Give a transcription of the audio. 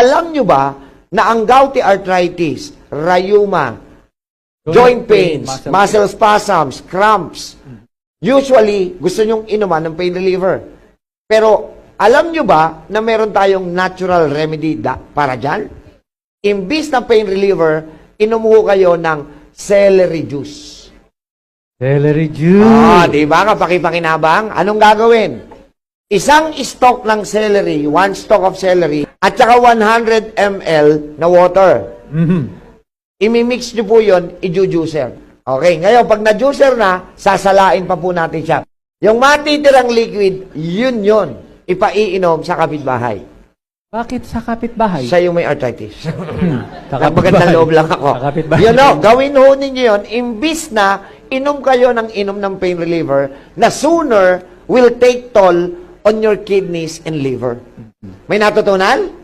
Alam nyo ba na ang gouty arthritis, rheuma, joint pains, muscle spasms, cramps, usually, gusto nyong inuman ng pain reliever. Pero, alam nyo ba na meron tayong natural remedy para dyan? Imbis na pain reliever, inumuho kayo ng celery juice. Celery juice. Di ba? Kapaki-pakinabang. Anong gagawin? Isang stock ng celery, one stock of celery, at saka 100 ml na water. Imimix nyo po yun, i-juicer. Okay, ngayon, pag na-juicer na, sasalain pa po natin siya. Yung matitirang liquid, yun. Ipaiinom sa kapitbahay. Bakit sa kapitbahay? Siya yung may arthritis. Sa Napagandang loob lang ako. Sa kapitbahay. You know, gawin ho ninyo yun, imbis na inom kayo ng pain reliever, na sooner will take toll on your kidneys and liver. May natutunan?